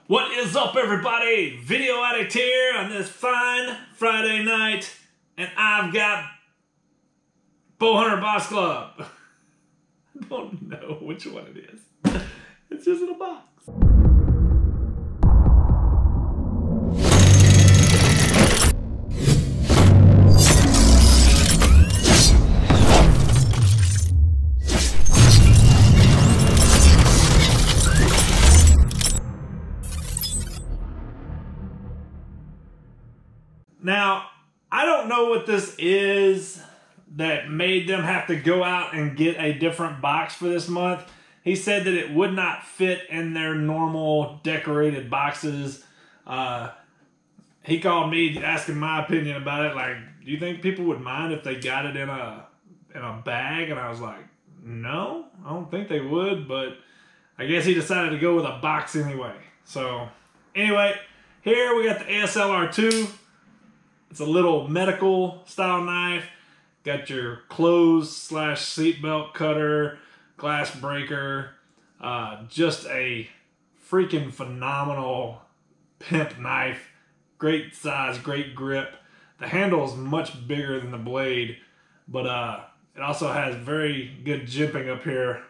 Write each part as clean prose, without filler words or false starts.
What is up, everybody? Video Addict here on this fine Friday night, and I've got Bowhunter Box Club. I don't know which one it is. It's just in a box. Now, I don't know what this is that made them have to go out and get a different box for this month. He said that it would not fit in their normal decorated boxes. He called me asking my opinion about it. Like, do you think people would mind if they got it in a bag? And I was like, no, I don't think they would. But I guess he decided to go with a box anyway. So anyway, here we got the ASLR2. It's a little medical style knife. Got your clothes / seatbelt cutter, glass breaker. Just a freaking phenomenal pimp knife. Great size, great grip. The handle is much bigger than the blade, but it also has very good jimping up here,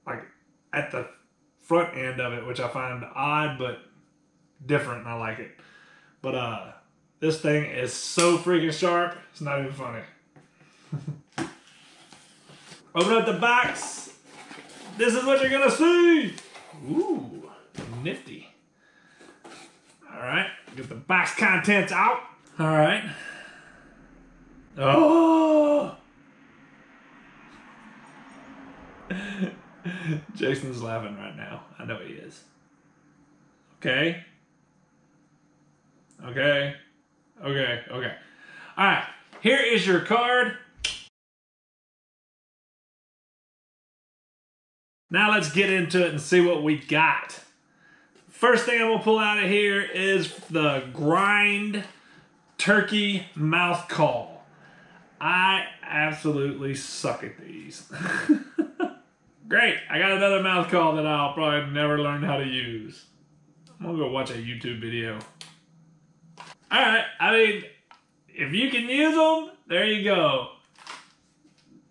like at the front end of it, which I find odd but different, and I like it. But this thing is so freaking sharp, it's not even funny. Open up the box. This is what you're gonna see. Ooh, nifty. All right, get the box contents out. All right. Oh! Jason's laughing right now. I know he is. Okay. Okay. Okay, okay. All right, here is your card. Now let's get into it and see what we got. First thing I'm gonna pull out of here is the Grind Turkey Mouth Call. I absolutely suck at these. Great, I got another mouth call that I'll probably never learn how to use. I'm gonna go watch a YouTube video. All right, I mean, if you can use them, there you go.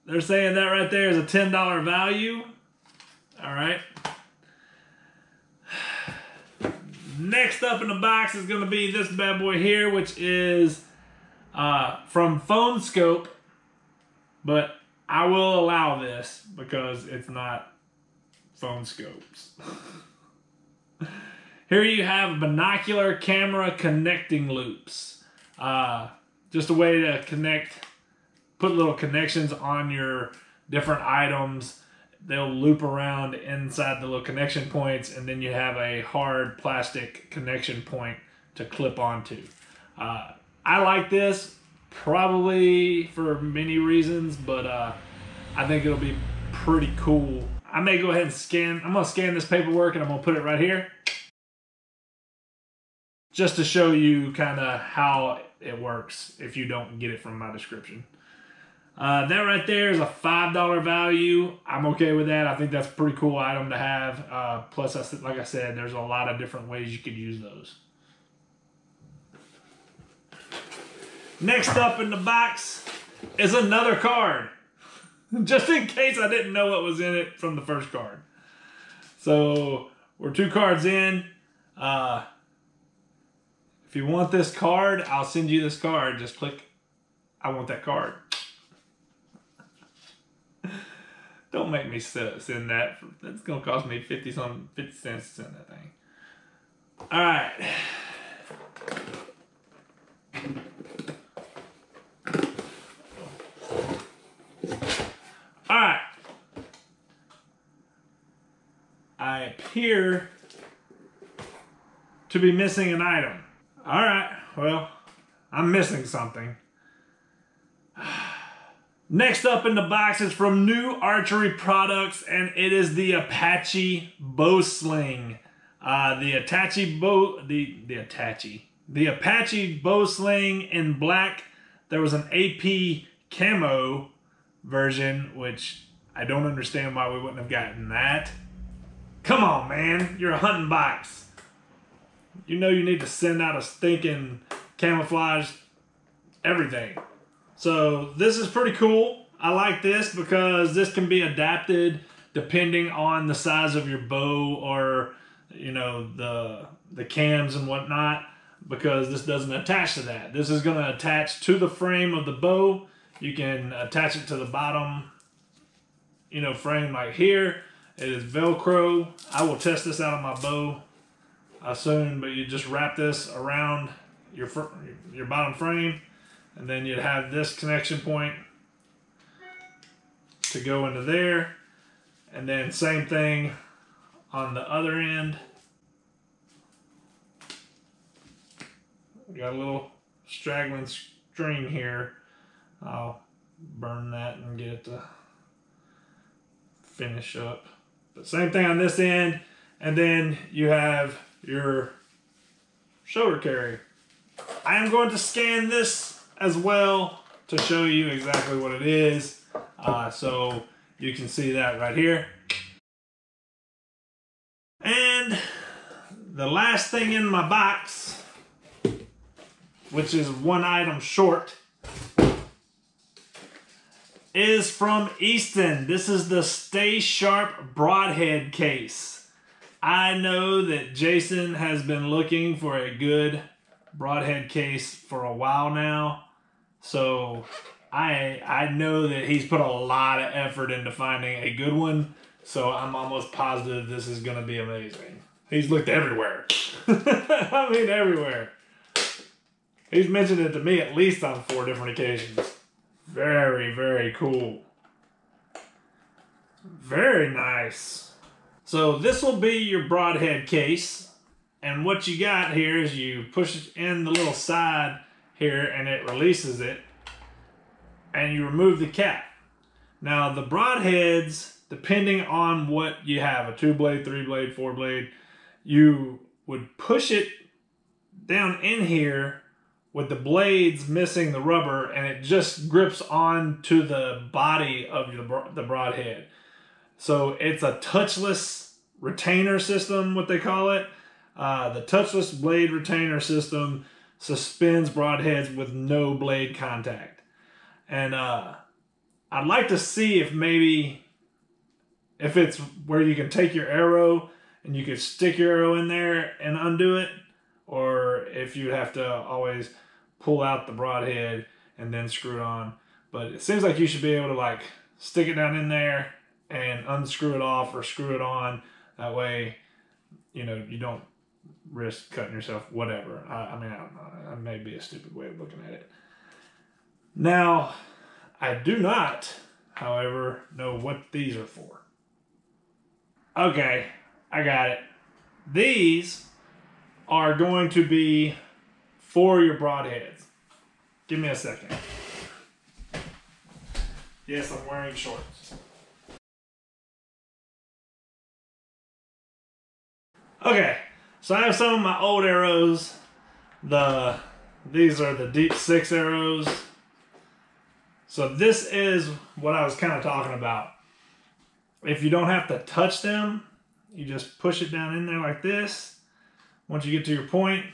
They're saying that right there is a $10 value. All right. Next up in the box is going to be this bad boy here, which is from Phone Scope, but I will allow this because it's not Phone Scopes. Here you have binocular camera connecting loops. Just a way to connect, put little connections on your different items. They'll loop around inside the little connection points, and then you have a hard plastic connection point to clip onto. I like this probably for many reasons, but I think it'll be pretty cool. I may go ahead and scan, I'm gonna scan this paperwork and I'm gonna put it right here, just to show you kind of how it works if you don't get it from my description. That right there is a $5 value. I'm okay with that. I think that's a pretty cool item to have. Plus, like I said, there's a lot of different ways you could use those. Next up in the box is another card. Just in case I didn't know what was in it from the first card. So, we're 2 cards in. If you want this card, I'll send you this card. Just click, I want that card. Don't make me send that. That's going to cost me 50 cents to send that thing. All right. All right. I appear to be missing an item. All right, well, I'm missing something. Next up in the box is from New Archery Products, and it is the Apache Bow Sling. The Apache Bow Sling in black. There was an AP camo version, which I don't understand why we wouldn't have gotten that. Come on, man, you're a hunting box. you know you need to send out a stinking camouflage everything. So this is pretty cool. I like this because this can be adapted depending on the size of your bow or, you know, the cams and whatnot, because this doesn't attach to that. This is going to attach to the frame of the bow. You can attach it to the bottom, you know, frame like here. It is Velcro. I will test this out on my bow soon, but you just wrap this around your bottom frame, and then you'd have this connection point to go into there, and then same thing on the other end. We got a little straggling string here. I'll burn that and get it to finish up. But same thing on this end, and then you have your shoulder carry. I am going to scan this as well to show you exactly what it is, so you can see that right here. And the last thing in my box, which is one item short, is from Easton. This is the Stay Sharp Broadhead case. I know that Jason has been looking for a good broadhead case for a while now, so I know that he's put a lot of effort into finding a good one, so I'm almost positive this is going to be amazing. He's looked everywhere. I mean everywhere. He's mentioned it to me at least on 4 different occasions. Very, very cool. Very nice. So this will be your broadhead case. And what you got here is you push it in the little side here and it releases it. And you remove the cap. Now the broadheads, depending on what you have, a 2-blade, 3-blade, 4-blade, you would push it down in here with the blades missing the rubber, and it just grips onto the body of the broadhead. So it's a touchless retainer system, what they call it. The touchless blade retainer system suspends broadheads with no blade contact. And I'd like to see if maybe, if it's where you can take your arrow and you could stick your arrow in there and undo it, or if you'd have to always pull out the broadhead and then screw it on. But it seems like you should be able to like stick it down in there and unscrew it off or screw it on. That way, you know, you don't risk cutting yourself, whatever. I mean, I don't know. That may be a stupid way of looking at it. Now, I do not, however, know what these are for. Okay, I got it. These are going to be for your broadheads. Give me a second. Yes, I'm wearing shorts. Okay, so I have some of my old arrows. These are the Deep 6 arrows. So this is what I was kind of talking about. If you don't have to touch them, you just push it down in there like this. Once you get to your point,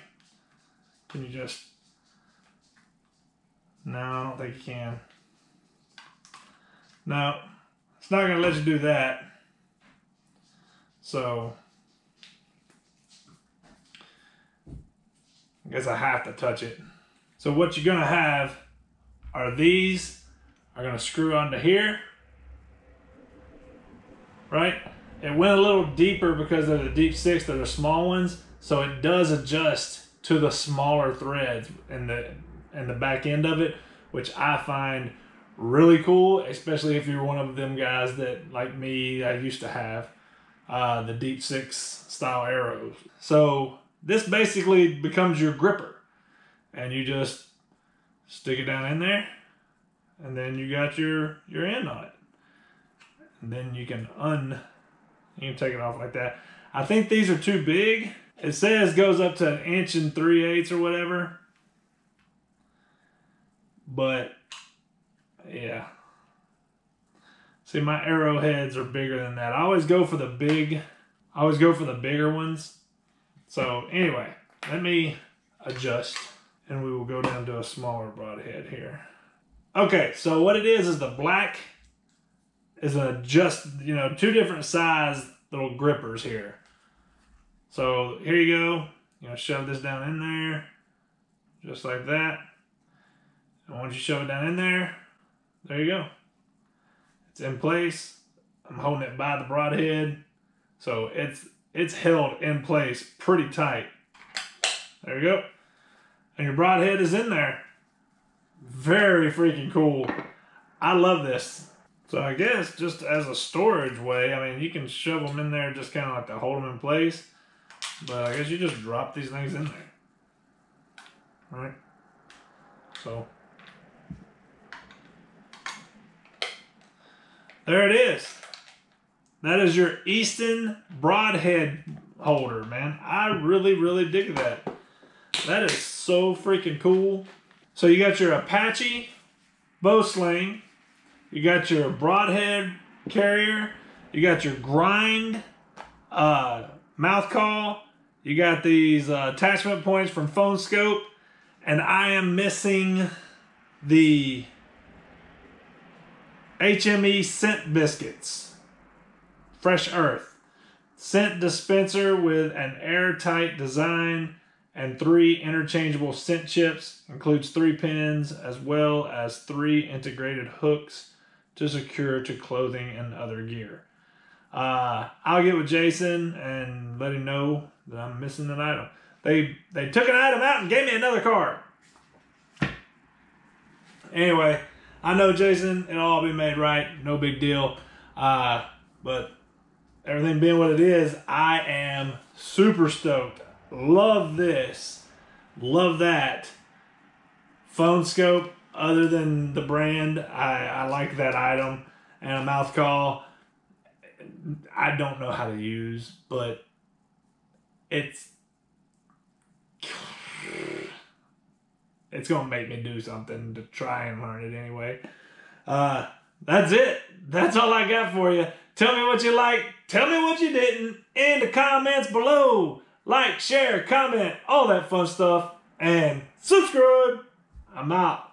can you just... No, I don't think you can. No, it's not going to let you do that. So, I guess I have to touch it. So what you're going to have are these are going to screw onto here. Right? It went a little deeper because they're the Deep 6, they're the small ones. So it does adjust to the smaller threads in the back end of it, which I find really cool, especially if you're one of them guys that, like me, I used to have the Deep 6 style arrows. So this basically becomes your gripper, and you just stick it down in there, and then you got your end on it. And then you can take it off like that. I think these are too big. It says goes up to 1 3/8 or whatever. But yeah. See, my arrowheads are bigger than that. I always go for the bigger ones. So anyway, let me adjust and we will go down to a smaller broadhead here. Okay, so what it is the black is two different size little grippers here. So here you go. Shove this down in there, just like that. And once you shove it down in there you go. It's in place. I'm holding it by the broadhead, so it's held in place pretty tight. There you go. And your broadhead is in there. Very freaking cool. I love this. So I guess just as a storage way, I mean, you can shove them in there just kind of like to hold them in place. But I guess you just drop these things in there. All right. So there it is. That is your Easton broadhead holder, man. I really, really dig that. That is so freaking cool. So you got your Apache bow sling. You got your broadhead carrier. You got your grind mouth call. You got these attachment points from Phone Scope. And I am missing the HME scent biscuits. Fresh Earth. Scent dispenser with an airtight design and 3 interchangeable scent chips. Includes 3 pins as well as 3 integrated hooks to secure to clothing and other gear. I'll get with Jason and let him know that I'm missing an item. They took an item out and gave me another card. Anyway, I know Jason, it'll all be made right. No big deal. But everything being what it is, I am super stoked. Love this. Love that. Phone Scope, other than the brand, I like that item. And a mouth call, I don't know how to use, but it's going to make me do something to try and learn it anyway. That's it. That's all I got for you. Tell me what you like. Tell me what you didn't in the comments below. Like, share, comment, all that fun stuff. And subscribe. I'm out.